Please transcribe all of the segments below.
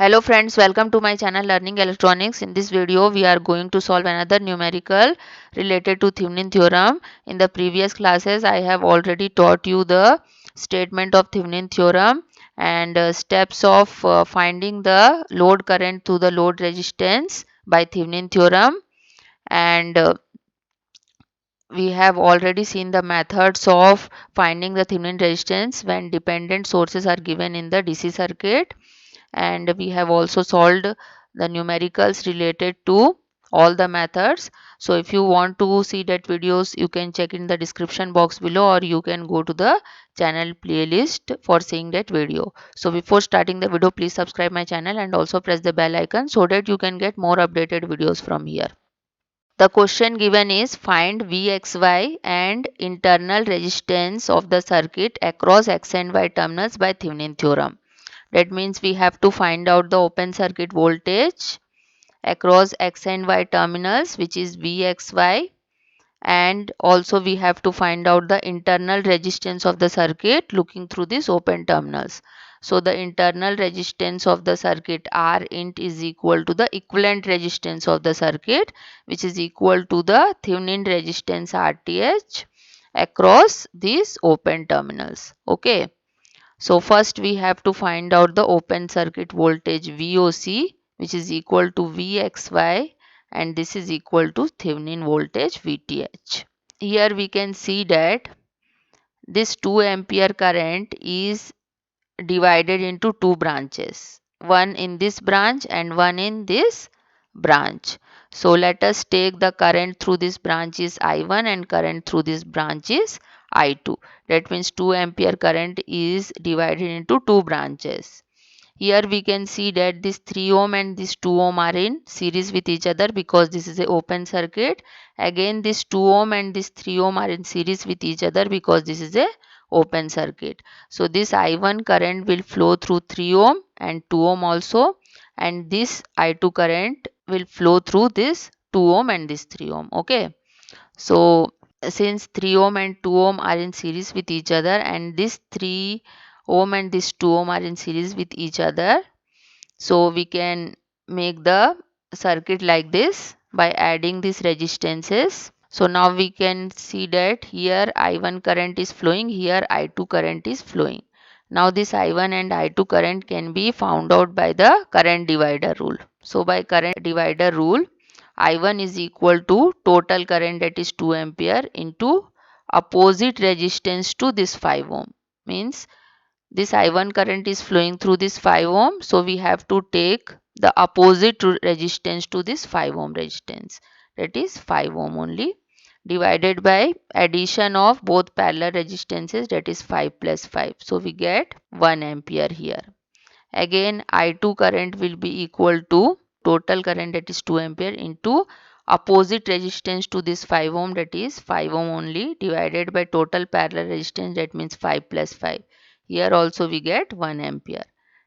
Hello friends, welcome to my channel Learning Electronics. In this video, we are going to solve another numerical related to Thevenin theorem. In the previous classes, I have already taught you the statement of Thevenin theorem and steps of finding the load current to the load resistance by Thevenin theorem. And we have already seen the methods of finding the Thevenin resistance when dependent sources are given in the DC circuit, and we have also solved the numericals related to all the methods. So if you want to see that videos, you can check in the description box below, or you can go to the channel playlist for seeing that video. So before starting the video, please subscribe my channel and also press the bell icon so that you can get more updated videos from here. The question given is find Vxy and internal resistance of the circuit across X and Y terminals by Thevenin theorem. That means we have to find out the open circuit voltage across X and Y terminals, which is Vxy, and also we have to find out the internal resistance of the circuit looking through these open terminals. So the internal resistance of the circuit R int is equal to the equivalent resistance of the circuit, which is equal to the Thevenin resistance RTh across these open terminals. Okay. So first we have to find out the open circuit voltage VOC, which is equal to Vxy, and this is equal to Thevenin voltage VTh. Here we can see that this 2 ampere current is divided into two branches, one in this branch and one in this branch. So let us take the current through this branch is I1 and current through this branch is I2. That means 2 ampere current is divided into two branches. Here we can see that this 3 ohm and this 2 ohm are in series with each other because this is an open circuit. Again this 2 ohm and this 3 ohm are in series with each other because this is a open circuit. So this I1 current will flow through 3 ohm and 2 ohm also, and this I2 current will flow through this 2 ohm and this 3 ohm. Okay. So since 3 ohm and 2 ohm are in series with each other and this 3 ohm and this 2 ohm are in series with each other, so we can make the circuit like this by adding these resistances. So now we can see that here I1 current is flowing, here I2 current is flowing. Now this I1 and I2 current can be found out by the current divider rule. So by current divider rule, I1 is equal to total current, that is 2 ampere, into opposite resistance to this 5 ohm. Means this I1 current is flowing through this 5 ohm. So we have to take the opposite resistance to this 5 ohm resistance. That is 5 ohm only, divided by addition of both parallel resistances, that is 5 plus 5. So we get 1 ampere here. Again I2 current will be equal to total current, that is 2 ampere, into opposite resistance to this 5 ohm, that is 5 ohm only, divided by total parallel resistance, that means 5 plus 5. Here also we get 1 ampere.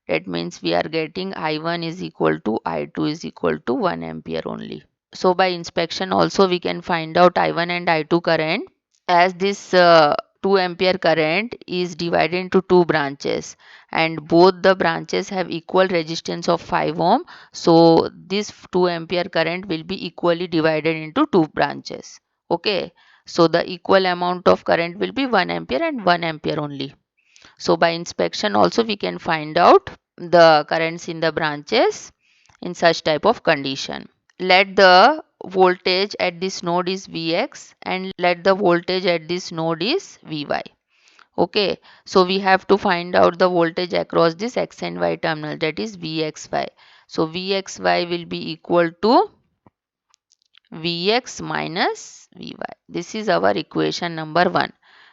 That means we are getting I1 is equal to I2 is equal to 1 ampere only. So by inspection also we can find out I1 and I2 current, as this 2 ampere current is divided into two branches and both the branches have equal resistance of 5 ohm. So this 2 ampere current will be equally divided into two branches. Okay. So the equal amount of current will be 1 ampere and 1 ampere only. So by inspection also we can find out the currents in the branches in such type of condition. Let the voltage at this node is Vx and let the voltage at this node is Vy. Okay, so we have to find out the voltage across this X and Y terminal, that is Vxy. So Vxy will be equal to Vx minus Vy. This is our equation number 1.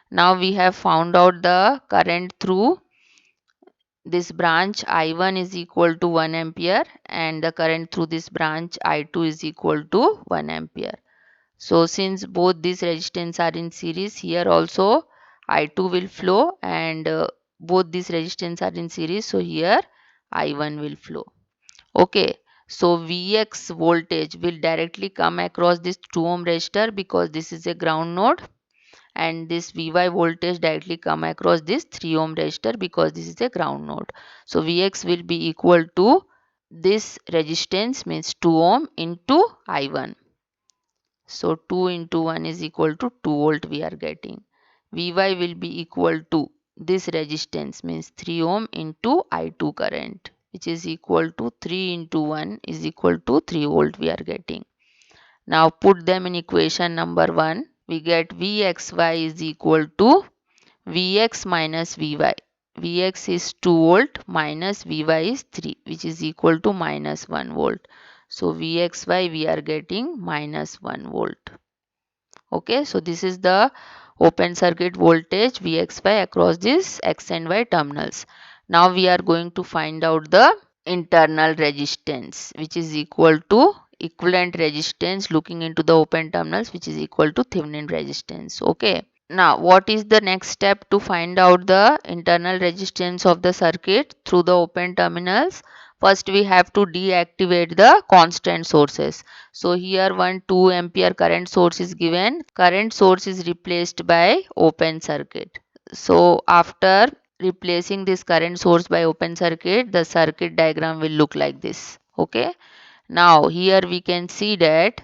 Now we have found out the current through this branch I1 is equal to 1 ampere and the current through this branch I2 is equal to 1 ampere. So since both these resistance are in series, here also I2 will flow and both these resistance are in series, so here I1 will flow. Okay, so Vx voltage will directly come across this 2 ohm resistor because this is a ground node, and this Vy voltage directly come across this 3 ohm resistor because this is a ground node. So Vx will be equal to this resistance means 2 ohm into I1. So 2 into 1 is equal to 2 volt we are getting. Vy will be equal to this resistance means 3 ohm into I2 current, which is equal to 3 into 1 is equal to 3 volt we are getting. Now put them in equation number 1. We get Vxy is equal to Vx minus Vy. Vx is 2 volt minus Vy is 3, which is equal to minus 1 volt. So Vxy we are getting minus 1 volt. Okay, so this is the open circuit voltage Vxy across these X and Y terminals. Now we are going to find out the internal resistance, which is equal to equivalent resistance looking into the open terminals, which is equal to Thevenin resistance. Okay. Now, what is the next step to find out the internal resistance of the circuit through the open terminals? First, we have to deactivate the constant sources. So, here one 2 ampere current source is given. Current source is replaced by open circuit. So, after replacing this current source by open circuit, the circuit diagram will look like this. Okay. Now, here we can see that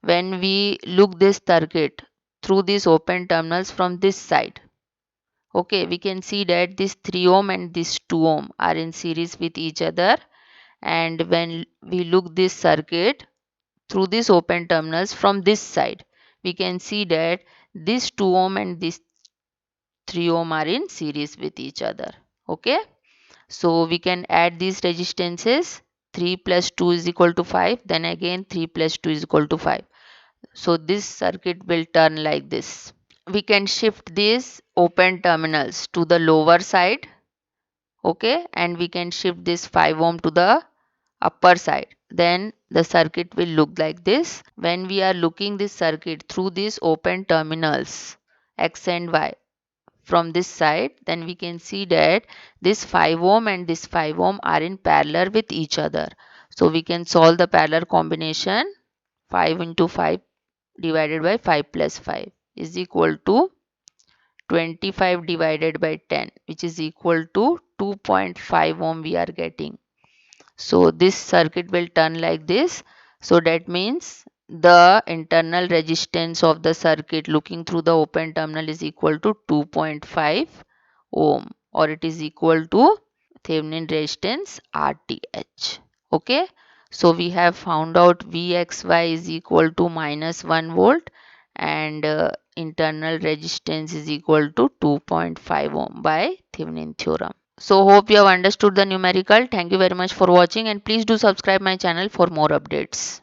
when we look this circuit through these open terminals from this side, okay, we can see that this 3 ohm and this 2 ohm are in series with each other. And when we look this circuit through these open terminals from this side, we can see that this 2 ohm and this 3 ohm are in series with each other. Okay, so we can add these resistances. 3 plus 2 is equal to 5, then again 3 plus 2 is equal to 5. So this circuit will turn like this. We can shift these open terminals to the lower side, okay, and we can shift this 5 ohm to the upper side. Then the circuit will look like this. When we are looking this circuit through these open terminals X and Y from this side, then we can see that this 5 ohm and this 5 ohm are in parallel with each other. So we can solve the parallel combination. 5 into 5 divided by 5 plus 5 is equal to 25 divided by 10, which is equal to 2.5 ohm we are getting. So this circuit will turn like this. So that means the internal resistance of the circuit looking through the open terminal is equal to 2.5 ohm, or it is equal to Thevenin resistance RTH. Okay. So we have found out Vxy is equal to minus 1 volt and internal resistance is equal to 2.5 ohm by Thevenin theorem. So hope you have understood the numerical. Thank you very much for watching and please do subscribe my channel for more updates.